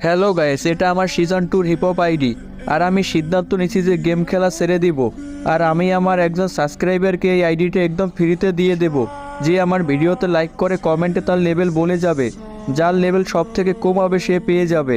Hello guys, এটা আমার season 2 hip hop ID. আর আমি সিদ্ধান্ত নিচ্ছি যে গেম খেলা ছেড়ে দিব। আর আমি আমার একজন সাবস্ক্রাইবারকে এই আইডিটা একদম ফ্রিতে দিয়ে দেব, যে আমার ভিডিওতে লাইক করে কমেন্টে তার লেভেল বলে যাবে। যার লেভেল সব থেকে কম হবে সে পেয়ে যাবে।